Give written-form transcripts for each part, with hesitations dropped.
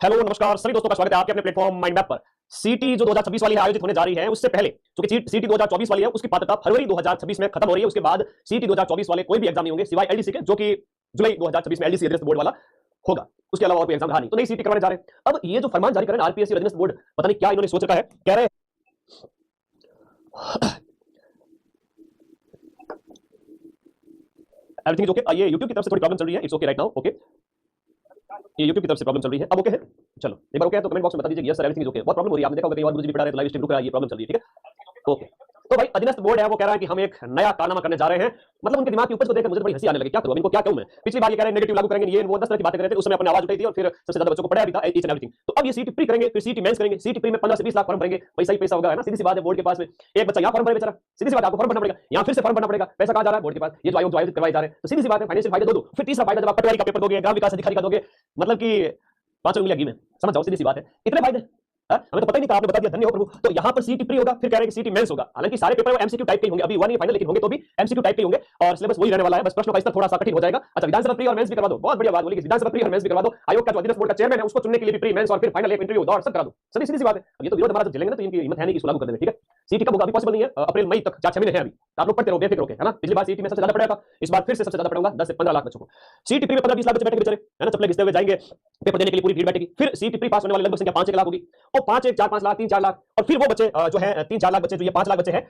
Hello नमस्कार सभी दोस्तों का स्वागत है आपके अपने प्लेटफॉर्म माइंड मैप पर। सीटी जो 2026 वाली है आयोजित होने जा रही है, उससे पहले क्योंकि सीटी 2024 वाली है उसकी पात्रता फरवरी 2026 में खत्म हो रही है। उसके बाद सीटी 2024 वाले कोई भी एग्जाम नहीं होंगे सिवाय एलडीसी के, जो कि जुलाई 2026 में एलडीसी बोर्ड वाला होगा। उसके अलावा और कोई एग्जाम रहा नहीं, तो नई सीटी करवाने जा रहे हैं। अब ये जो फरमान जारी कर रहे हैं आरपीएससी रजिस्टर बोर्ड, पता नहीं क्या इन्होंने सोच रखा है। कह रहे एवरीथिंग इज ओके। ये यूट्यूब की तरफ से थोड़ी प्रॉब्लम चल रही है, it's okay right now. Okay, ये यूट्यूब की तरफ से प्रॉब्लम चल रही है, अब ओके है। चलो एक बार ओके है तो कमेंट बॉक्स में बता दीजिए yes sir everything is okay. बहुत प्रॉब्लम हो रही है, आपने देखा होगा कई बार गुरुजी भी पढ़ा रहे थे लाइव स्ट्रीम रुक रहा है, ये प्रॉब्लम चल रही है। ठीक है ओके। तो भाई अधीनस्थ बोर्ड है वो कह रहा है कि हम एक नया कारनामा करने जा रहे हैं। मतलब उनके दिमाग की उपज को देखकर मुझे बड़ी हंसी आने लगी। क्या करूं, इनको क्या कहूं मैं। पिछली बार ये कह रहे हैं नेगेटिव लागू करेंगे, ये वो 10 तरह की बातें कर रहे थे, उसमें अपने आवाज उठाई थी और फिर सबसे ज्यादा बच्चों को पढ़ाया भी था ईच एंड एवरीथिंग। तो अब ये सीटी प्री करेंगे, फिर सीटी मेंस करेंगे। सीटी प्री में 15 से 20 लाख फॉर्म भरेंगे, पैसा ही पैसा होगा, है ना। सीधी सी बात है, बोर्ड के पास में एक बच्चा यहाँ फॉर्म भरे बेचारा, सीधी सी बात, आपको फॉर्म भरना पड़ेगा, यहाँ फिर से फॉर्म भरना पड़ेगा, पैसा कहाँ जा रहा है, बोर्ड के पास। ये जो आयोग आयोजित करवाए जा रहे हैं, तो सीधी सी बात है फाइनेंशियल फायदा दो। फिर तीसरा फायदा जब आप पटवारी का पेपर दोगे, ग्राम विकास अधिकारी का दोगे, मतलब कि 5 उंगलियां घी में, समझ जाओ, सीधी सी बात है। इतने फायदे हमें तो पता ही नहीं था, आपने बता दिया, धन्य हो प्रभु। तो यहाँ पर सीटी प्री होगा, फिर कह रहे हैं कि सीटी मेंस होगा। हालांकि सारे पेपर एमसीक्यू टाइप के होंगे, अभी 1 ईयर फाइनल लेकिन होंगे तो भी एमसीक्यू टाइप के होंगे और सिलेबस वही रहने वाला है, बस प्रश्नों का स्तर थोड़ा सा कठिन हो जाएगा। अच्छा, विधानसभा प्री और मेंस भी करवा दो, बहुत बढ़िया बात बोली कि विधानसभा प्री और मेंस भी करवा दो। आयोग का जो अधीनस्थ बोर्ड का चेयरमैन है उसको चुनने के लिए भी प्री मेंस और फिर फाइनल एक इंटरव्यू दौड़ सब करा दो। सीधी सी बात है। अब ये तो विरोध हमारा जब झेलेंगे ना तो इनकी हिम्मत है नहीं कि लागू कर देंगे। ठीक है, सीटी कब होगा अभी पॉसिबल नहीं है, अप्रैल मई तक 4-6 महीने हैं अभी। आप लोग पढ़ते रहो, बेफिक्र होकर, है ना। पिछली बार सीटी में सबसे ज्यादा पढ़ाया था, इस बार फिर से सबसे ज्यादा पढ़ूंगा, 10 से 15 लाख बच्चों को। सीटी प्री में 15-20 लाख बच्चे बैठे बेचारे, है ना, चप्पलें घिसते हुए जाएंगे पेपर देने के लिए, पूरी भीड़ बैठेगी। फिर सीटी प्री पास होने वाले लगभग संख्या 5-1 लाख होगी, और 5-1 4-5 लाख 3-4 लाख, और फिर वो बच्चे जो है 3-4 लाख बच्चे, जो ये 5 लाख बच्चे हैं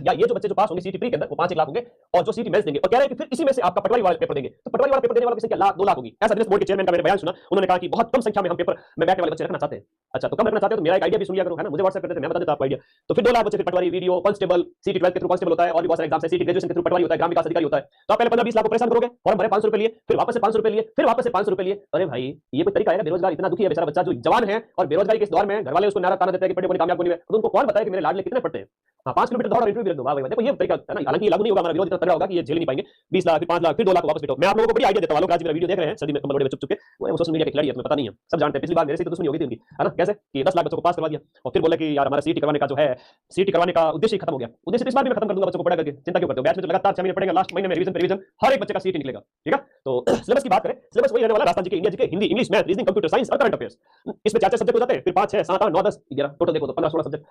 या ये जो बच्चे जो पास होंगे सीटी प्री के अंदर, वो 5-1 लाख होंगे, और जो सीटी मेंस देंगे। और कह रहे हैं कि फिर इसी में से आपका पटवारी वाला पेपर देंगे, तो पटवारी वाला पेपर देने वालों की संख्या लाख 2 लाख होगी। ऐसा दिनेश बोर्ड के चेयरमैन का मैंने बयान सुना, उन्होंने कहा कि बहुत कम संख्या में हम पेपर में बैठने वाले बच्चे रखना चाहते हैं। अच्छा, तो कम रखना चाहते हो तो मेरा एक आइडिया भी सुन लिया करो, है ना, मुझे व्हाट्सएप कर देते, मैं बता देता आपको आइडिया। तो फिर 2 लाख बच्चे फिर पटवारी, वीडियो, कांस्टेबल, सीटी 12 के थ्रू कांस्टेबल होता है, और भी बहुत सारे एग्जाम है, सीटी ग्रेजुएशन के थ्रू पटवारी होता है, ग्राम विकास अधिकारी होता है। तो आप पहले 15-20 लाख को परेशान करोगे, फॉर्म भरे 500 रुपए लिए, फिर वापस से 500 रुपए लिए, फिर वापस से 500 रुपए लिए। अरे भाई ये कोई तरीका है? बेरोजगार इतना दुखी है बेचारा बच्चा जो जवान है, और बेरोजगारी के इस दौर में घर वाले उसको नारा ताना देते हैं कि पढ़े पढ़े कामयाब होने में, तो उनको कौन बताए कि मेरे लाडले कितने पढ़ते हैं। हाँ, 5 किलोमीटर दौड़ और इंटरव्यू भी रख दो, वाह भाई, देखो ये तरीका है ना। हालांकि लागू नहीं होगा, हमारा विरोध इतना तगड़ा होगा कि ये झेल नहीं पाएंगे। 20 लाख फिर 5 लाख फिर 2 लाख वापस बैठो। मैं आप लोगों को बड़ी आइडिया देता हूं, लोग आज मेरा वीडियो देख रहे हैं, सदी में कमल बड़े चुप चुप के, वो सोशल मीडिया के खिलाड़ी है, तुम्हें पता नहीं है, सब जानते हैं। पिछली बार मेरे से तो दुश्मनी हो गई थी उनकी, है ना, कैसे कि 10 लाख बच्चों को पास करवा दिया और फिर बोले कि यार हमारा सीटी करवाने का जो है, सीटी करवाने का उद्देश्य ही खत्म हो गया। उद्देश्य तो इस बार भी मैं खत्म कर दूंगा, बच्चों को पढ़ा करके चिंता क्यों करते हो। बैच में तो लगातार 6 महीने पढ़ेगा, लास्ट महीने में रिवीजन पे रिवीजन, हर एक बच्चे का सीटी निकलेगा। ठीक है, तो सिलेबस की बात करें, सिलेबस वही रहने वाला, राजस्थान जी के, इंडिया जी के, Hindi, English, math, reasoning, computer science और करंट अफेयर्स। इसमें 4-4 सब्जेक्ट हो जाते हैं, फिर 5 6 7 8 9 10 11 टोटल देखो तो 15-16 सब्जेक्ट।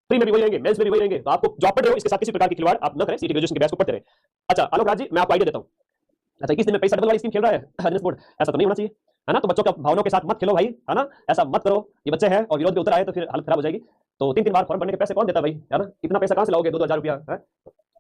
प्री में भी वही रहेंगे, मेंस में भी वही रहेंगे। तो आपको जो आप पढ़ रहे हो इसके साथ किसी प्रकार की खिलवाड़ आप न करें, सीटी ग्रेजुएशन के बैच को पढ़ते रहे। अच्छा आलोक राज जी, मैं आपको आइडिया देता हूं। अच्छा, 21 दिन में पैसा डबल वाली स्कीम खेल रहा है अधीनस्थ बोर्ड, ऐसा तो नहीं होना चाहिए, है ना। तो बच्चों के भावनाओं के साथ मत खेलो भाई, है ना, ऐसा मत करो। ये बच्चे हैं और विरोध में उतर आए तो फिर हालत खराब हो जाएगी। तो 3-3 बार फॉर्म भरने के पैसे कौन देता भाई, है ना, इतना पैसा कहां से लाओगे, 2-2 हजार रुपया है।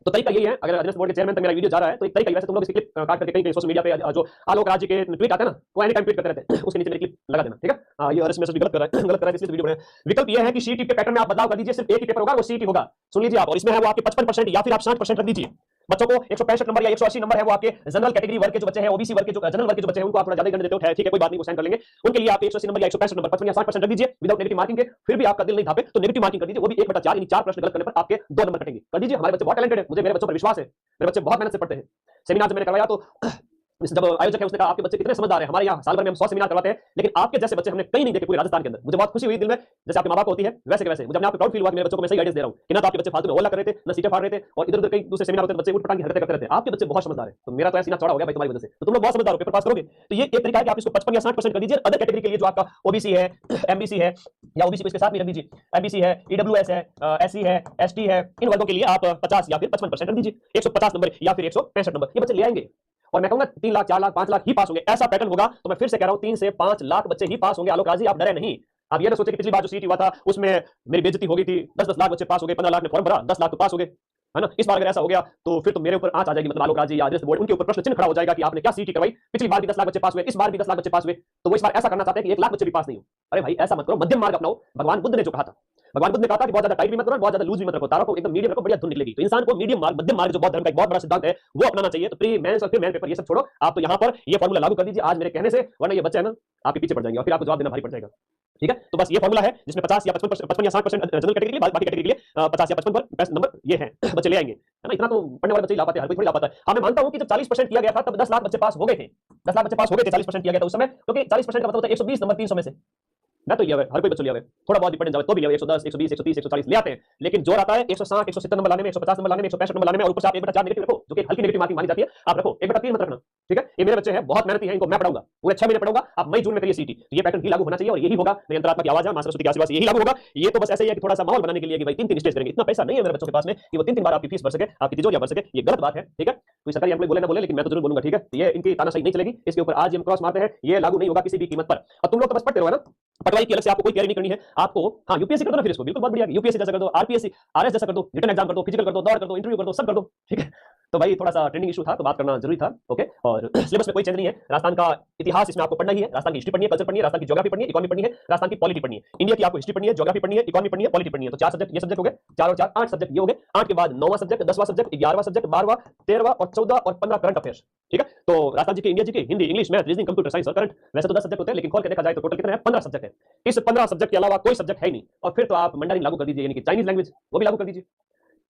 तो तरीका यही है, अगर अधीनस्थ बोर्ड के चेयरमैन तक मेरा वीडियो जा रहा है तो एक तरीका, वैसे तुम लोग इस क्लिप काट करके कहीं सोशल मीडिया पे जो आलोक राज जी के ट्वीट आते हैं ना, वो एनी टाइम ट्वीट करते रहते हैं, उसके नीचे मेरी क्लिप लगा देना। ठीक है, ये मैसेज गलत कर रहा है, गलत कर रहा है, इसलिए वीडियो बनाया। विकल्प ये है कि सीटी के पैटर्न में आप बदलाव कर दीजिए, सिर्फ एक ही पेपर होगा, वो सीटी होगा। सुन लीजिए आप, और इसमें है वो आपके 55% या फिर आप 60% रख दीजिए। बच्चों को 165 नंबर या 180 नंबर है वो आपके जनरल कैटेगरी वर्ग के जो बच्चे हैं, ओबीसी वर्ग के जो जनरल वर्ग के जो बच्चे हैं, उनको आप थोड़ा ज्यादा गण देते हो, ठीक है, कोई बात नहीं, वो साइन कर लेंगे। उनके लिए आप 180 नंबर या 165 नंबर 55 या 60% रख दीजिए विदाउट नेगेटिव मार्किंग के। फिर भी आपका दिल नहीं धापे तो नेगेटिव मार्किंग कर दीजिए, वो भी 1/4, यानी 4 प्रश्न गलत करने पर आपके 2 नंबर कटेंगे। कर दीजिए, हमारे बच्चे बहुत टैलेंटेड है, मुझे मेरे बच्चों पर विश्वास है, मेरे बच्चे बहुत मेहनत से पढ़ते हैं। सेमिनार जब मैंने करवाया तो जब आयोजक है उसने कहा आपके बच्चे कितने समझदार हैं, हमारे यहाँ साल भर में हम 100 सेमिनार करवाते हैं, लेकिन आपके जैसे बच्चे हमने कहीं नहीं देखे पूरे राजस्थान के अंदर। मुझे बहुत खुशी हुई दिल में, जैसे आपके माँ-बाप को होती है वैसे के वैसे मुझे अपने आप पे प्राउड फील हुआ कि मेरे बच्चों को मैं सही गाइडेंस दे रहा हूं, कि ना तो आपके बच्चे फालतू में हल्ला कर रहे थे, ना सीटें फाड़ रहे थे, और इधर-उधर कहीं दूसरे सेमिनार होते थे बच्चे उठ-पटांग की हरकतें करते रहते हैं। आपके बच्चे बहुत समझदार हैं, तो मेरा तो सीना चौड़ा हो गया भाई तुम्हारी वजह से। तो तुम लोग बहुत समझदार हो, पेपर पास करोगे। तो ये एक तरीका है कि आप इसको 55 या 60% कर दीजिए। अदर कैटेगरी के लिए जो आपका ओबीसी है, एमबीसी है, या ओबीसी को इसके साथ भी रख दीजिए, एमबीसी है, ईडब्ल्यूएस है, एससी है, एसटी है, इन वर्गों के लिए आप 50 या फिर 55% रख दीजिए, 150 नंबर या फिर 165 नंबर, ये बच्चे ले आएंगे। और मैं कहूंगा 3 लाख 4 लाख 5 लाख ही पास होंगे, ऐसा पैटर्न होगा। तो मैं फिर से कह रहा हूं 3 से 5 लाख बच्चे ही पास होंगे। आलोक राज जी आप डरे नहीं। आप ये ना सोचे कि पिछली बार जो सीट हुआ था उसमें मेरी बेइज्जती हो गई थी, 10-10 लाख बच्चे पास हो गए, 15 लाख ने फॉर्म भरा, 10 लाख तो पास हो गए, है ना। इस बार अगर ऐसा हो गया तो फिर तो मेरे ऊपर आंच आ जाएगी, मतलब आलोक राज जी या अधीनस्थ बोर्ड, उनके ऊपर प्रश्न चिन्ह खड़ा हो जाएगा कि आपने क्या सीटी करवाई। पिछली बार भी 10 लाख बच्चे पास हुए, इस बार भी 10 लाख बच्चे पास हुए, तो वो इस बार ऐसा करना चाहते हैं कि 1 लाख बच्चे भी पास नहीं हो। अरे भाई ऐसा मत करो, मध्यम मार्ग अपनाओ। भगवान बुद्ध ने जो कहा था, भगवान बुद्ध ने कहा था कि बहुत ज्यादा टाइट भी मत करो, बहुत ज्यादा लूज भी मत रखो, तारों को एकदम मीडियम रखो, बढ़िया धुन निकलेगी। तो इंसान को मीडियम मार्ग, मध्यम मार्ग जो बौद्ध धर्म का एक बहुत बड़ा सिद्धांत है, वो अपनाना चाहिए। तो प्री मेंस और फिर मेन पेपर ये सब छोड़ो, आप तो यहाँ पर ये फॉर्मूला लागू कर दीजिए आज मेरे कहने से, वरना ये बच्चे है ना आपके पीछे पड़ जाएंगे और फिर आपको जवाब देना भारी पड़ जाएगा। ठीक है, तो बस ये फॉर्मूला है जिसमें 50 या 55 या 60% जनरल कैटेगरी के लिए, बाकी कैटेगरी के लिए 50 या 55 पर बेस्ट नंबर ये हैं, बच्चे ले आएंगे, है ना। इतना तो पढ़ने वाले बच्चे ला पाते हैं, हर कोई थोड़ी ला पाता है। हाँ मैं मानता हूं कि जब 40% किया गया था तब 10 लाख बच्चे पास हो गए थे, 10 लाख बच्चे पास हो गए थे, 40% किया गया था उस समय, क्योंकि 40% का मतलब होता है 120 नंबर 300 में से। मैं तो ये हर कोई बच्चा लिया, थोड़ा बहुत डिपेंडेंस जाए तो भी लिया, 110 120 130 140 ले आते हैं, लेकिन जोर आता है 160 170 नंबर लाने में, 150 नंबर लाने में, 165 नंबर लाने में, और ऊपर से आप 1/4 नेगेटिव रखो, जो कि हल्की नेगेटिव मार्किंग मानी जाती है, आप रखो। 1/3 मत रखना। ठीक है, ये मेरे बच्चे हैं, बहुत मेहनती हैं, इनको मैं पढ़ाऊंगा, पूरे 6 महीने पढ़ाऊंगा, आप मई जून में करिए सीटी, तो ये पैटर्न ही लागू होना चाहिए और यही होगा। मेरी अंतरात्मा की आवाज है, मां सरस्वती की आशीर्वाद से यही लागू होगा। ये तो बस ऐसे ही है कि थोड़ा सा माहौल बनाने के लिए कि भाई 3-3 स्टेज करेंगे, इतना पैसा नहीं है मेरे बच्चों के पास में कि वो 3-3 बार आपकी फीस भर सके, आपकी तिजोरियां भर सके, ये गलत बात है। ठीक है, कोई सरकारी एम्प्लॉय बोले ना बोले, लेकिन मैं तो जरूर बोलूंगा। ठीक है, ये इनकी तानाशाही नहीं चलेगी, इसके ऊपर आज हम क्रॉस मारते हैं, ये लागू नहीं होगा किसी भी कीमत पर। और तुम लोग तो बस पढ़ते रहो ना, पटवाई की अलग से आपको कोई तैयारी नहीं करनी है। आपको हाँ यूपीएससी कर दो ना, फिर इसको बिल्कुल बहुत बढ़िया, यूपीएससी जैसा कर दो, आरपीएससी आरएस जैसा कर दो, रिटन एग्जाम कर दो, फिजिकल कर दो, दौड़ कर दो, इंटरव्यू कर दो, सब कर दो। ठीक है, तो भाई थोड़ा सा ट्रेंडिंग इशू था तो बात करना जरूरी था। ओके, और सिलेबस में कोई चेंज नहीं है। राजस्थान का इतिहास इसमें आपको पढ़ना ही है, राजस्थान की हिस्ट्री पढ़नी है, कल्चर पढ़नी है, राजस्थान की ज्योग्राफी पढ़नी है, इकोनॉमी पढ़नी है, राजस्थान की पॉलिटी पढ़नी है। इंडिया की आपको हिस्ट्री पढ़नी है, ज्योग्राफी पढ़नी है, इकोनॉमी पढ़नी है, पॉलिटी पढ़नी है। तो 4 सब्जेक्ट, ये सब्जेक्ट हो गए, 4 और 4 8 सब्जेक्ट ये हो गए। 8 के बाद 9वां सब्जेक्ट, 10वां सब्जेक्ट, 11वां सब्जेक्ट, 12वां, 13वां और 14 और 15 करंट अफेयर्स। ठीक है, तो राजस्थान जी के, इंडिया जी के Hindi, English, math, reasoning, computer science और करंट, वैसे तो 10 सब्जेक्ट होते हैं, लेकिन खोल के देखा जाए तो टोटल कितने हैं? 15 सब्जेक्ट है। इस 15 सब्जेक्ट के अलावा कोई सब्जेक्ट है ही नहीं। और फिर तो आप मंडरिन लागू कर दीजिए, यानी कि चाइनीज लैंग्वेज, वो भी लागू कर दीजिए।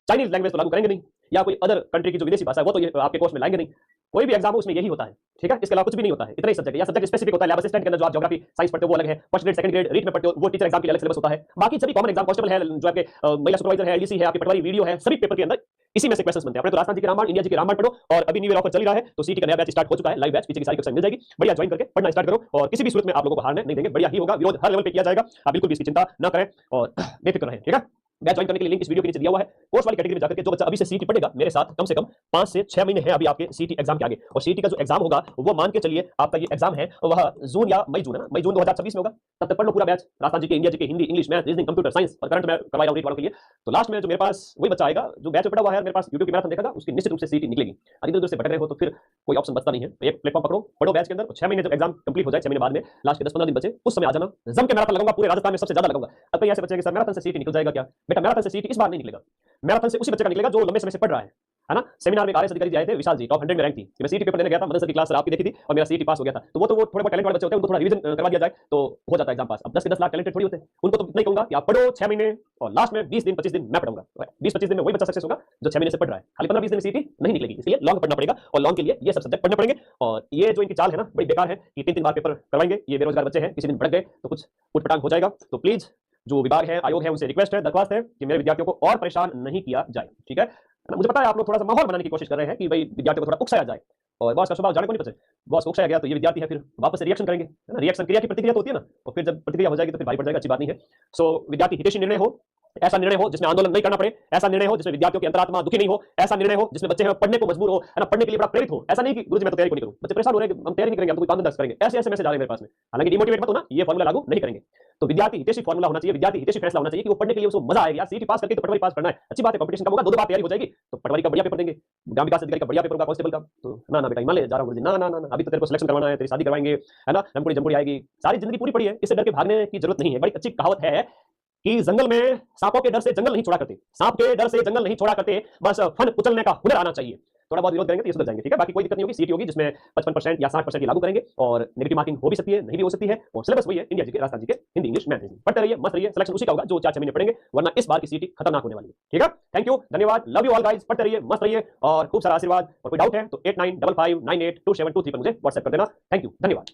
चाइनीज लैंग्वेज तो लागू करेंगे नहीं, या कोई अदर कंट्री की जो विदेशी भाषा है वो तो ये आपके कोर्स में लाएंगे नहीं। कोई भी एग्जाम हो उसमें यही होता है। ठीक है, इसके अलावा कुछ भी नहीं होता है। इतना ही सब्जेक्ट है, या सब्जेक्ट स्पेसिफिक होता है। लैब असिस्टेंट के अंदर जो आप ज्योग्राफी साइंस पढ़ते हो वो अलग है, first grade second grade REET में पढ़ते हो वो टीचर एग्जाम के लिए अलग सिलेबस होता है। बाकी सभी कॉमन एग्जाम, कांस्टेबल है, जो आपके महिला सुपरवाइजर है, एलडीसी है, आपकी पटवारी वीडियो है, सभी पेपर के अंदर इसी में से क्वेश्चंस बनते हैं। अपने तो राजस्थान जी के रामायण, इंडिया जी के रामायण पढ़ो। और अभी न्यू ईयर ऑफर चल रहा है, तो सीटी का नया बैच स्टार्ट हो चुका है, लाइव बैच, पीछे की सारी क्वेश्चन मिल जाएगी, बढ़िया ज्वाइन करके पढ़ना स्टार्ट करो। और किसी भी सूरत में आप लोगों को हारने नहीं देंगे, बढ़िया ही होगा, विरोध हर लेवल पे किया जाएगा, आप बिल्कुल भी इसकी चिंता न करें और बेफिक्र रहें। ठीक है, बैच ज्वाइन करने के लिए लिंक इस वीडियो के नीचे दिया हुआ है। कोर्स वाली कैटेगरी में जाकर के जो बच्चा अभी से सीटी पढ़ेगा मेरे साथ, कम से कम 5 से 6 महीने हैं अभी आपके सीटी एग्जाम के आगे। और सीटी का जो एग्जाम होगा वो मान के चलिए आपका ये एग्जाम है वह जून या मई जून है ना, मई जून 2026 में होगा। तब तक पढ़ लो पूरा बैच, राजस्थान जी के, इंडिया जी के Hindi, English, math, reasoning, computer science और करंट में करवाई रहा हूं वालों के लिए। तो लास्ट में जो मेरे पास वही बच्चा आएगा जो बैच में पढ़ा हुआ है, मेरे पास यूट्यूब की मैराथन देखेगा, उसकी निश्चित रूप से सीटी निकलेगी। अगर इधर से भटक रहे हो तो फिर कोई ऑप्शन बचता नहीं है। एक प्लेटफॉर्म पकड़ो, पढ़ो बैच के अंदर, 6 महीने जब एग्जाम कंप्लीट हो जाए, 6 महीने बाद में लास्ट के 10-15 दिन बचे, उस समय आ जाना। जम के मैराथन लगाऊंगा, पूरे राजस्थान में सबसे ज्यादा लगाऊंगा। अब कई ऐसे बच्चे कि सर मैराथन से सीटी निकल जाएगा क्या? बेटा मैराथन से सीटी इस बार नहीं निकलेगा, मैराथन से उसी बच्चे का निकलेगा जो लंबे समय से पढ़ रहा है ना। सेमिनार में आरएस अधिकारी जी आए थे, विशाल जी टॉप 100 में रैंक थी। मैं सीटी पेपर देने गया था, मदरसा की क्लास सर आपकी देखी थी और मेरा सीटी पास हो गया था। तो वो थोड़े बहुत टैलेंट वाले बच्चे होते हैं, उनको थोड़ा रिवीजन करवा दिया जाए तो हो जाता है एग्जाम पास। अब 10 के 10 लाख टैलेंटेड थोड़ी होते हैं, उनको तो इतना ही कहूंगा कि आप पढ़ो 6 महीने और लास्ट में 20 दिन 25 दिन मैं पढ़ाऊंगा। 20-25 दिन में वही बच्चा सक्सेस होगा जो 6 महीने से पढ़ रहा है। खाली 15-20 दिन में सीटी नहीं निकलेगी, इसलिए लॉन्ग पढ़ना पड़ेगा और लॉन्ग के लिए ये सब सब्जेक्ट पढ़ने पड़ेंगे। और ये जो इनकी चाल है ना बड़ी बेकार है कि 3-3 बार पेपर करवाएंगे। ये बेरोजगार बच्चे हैं, किसी दिन भड़क गए तो कुछ उटपटांग हो जाएगा। तो प्लीज जो विभाग है, आयोग है, उनसे रिक्वेस्ट है, दरख्वास्त है कि मेरे विद्यार्थियों को और परेशान नहीं किया जाए। ठीक है, मुझे पता है आप लोग थोड़ा सा माहौल बनाने की कोशिश कर रहे हैं कि भाई विद्यार्थियों को थोड़ा उकसाया जाए, और बॉस का स्वभाव जाने को नहीं पता। बॉस को उकसाया गया तो ये विद्यार्थी है फिर वापस से रिएक्शन करेंगे, है ना। रिएक्शन क्रिया की प्रतिक्रिया तो होती है ना, और फिर जब प्रतिक्रिया हो जाएगी तो फिर भाई पड़ जाएगा, अच्छी बात नहीं है। सो विद्यार्थी हितैषी निर्णय हो, ऐसा निर्णय हो जिसमें आंदोलन नहीं करना पड़े, ऐसा निर्णय हो जिसमें विद्यार्थियों की अंतरात्मा दुखी नहीं हो, ऐसा निर्णय हो जिसमें बच्चे हैं पढ़ने को मजबूर हो, है ना, पढ़ने के लिए बड़ा प्रेरित हो। ऐसा नहीं कि गुरुजी मैं तो तैयारी नहीं करूं, बच्चे परेशान हो रहे हैं कि हम तैयारी नहीं करेंगे, हम तो कोई काम दर्ज करेंगे, ऐसे ऐसे मैसेज आ रहे हैं मेरे पास में। हालांकि डिमोटिवेट मत हो ना, ये फॉर्मूला लागू नहीं करेंगे। तो विद्यार्थी हितैषी फॉर्मूला होना चाहिए, विद्यार्थी हितैषी फैसला होना चाहिए कि वो पढ़ने के लिए उसको मजा आएगा। सीटी पास करके तो पटवारी पास करना है, अच्छी बात है, कंपटीशन कम होगा, 2 बार तैयारी हो जाएगी तो पटवारी का बढ़िया पेपर देंगे, ग्राम विकास अधिकारी का बढ़िया पेपर होगा, कांस्टेबल का। तो ना बेटा हिमालय जा रहा हूं गुरुजी, ना ना ना अभी तो तेरे को सिलेक्शन करवाना है, तेरी शादी करवाएंगे, है ना, रंगपुरी जमपुरी आएगी, सारी जिंदगी पूरी पड़ी है, इससे डर के भागने की जरूरत नहीं है। बड़ी अच्छी कहावत है कि जंगल में सांपों के डर से जंगल नहीं छोड़ा करते, सांप के डर से जंगल नहीं छोड़ा करते, बस फन कुचलने का हुनर आना चाहिए। थोड़ा बहुत विरोध करेंगे तो ये सुधर जाएंगे। ठीक है, बाकी कोई दिक्कत नहीं होगी। सीटी होगी जिसमें 55% या 60% की लागू करेंगे और नेगेटिव मार्किंग हो भी सकती है, नहीं भी हो सकती है। और सिलेबस वही है इंडिया जी के, राजस्थान जी के, हिंदी, इंग्लिश, मैथ। पढ़ते रहिए, मस्त रहिए, सिलेक्शन उसी का होगा जो 4-6 महीने पढ़ेंगे, वरना इस बार की सीटी खतरनाक होने वाली है। ठीक है, थैंक यू, धन्यवाद, लव यू ऑल गाइस, पढ़ते रहिए, मस्त रहिए और खूब सारा आशीर्वाद। और कोई डाउट है तो 8955982723 पर मुझे व्हाट्सएप कर देना। थैंक यू, धन्यवाद।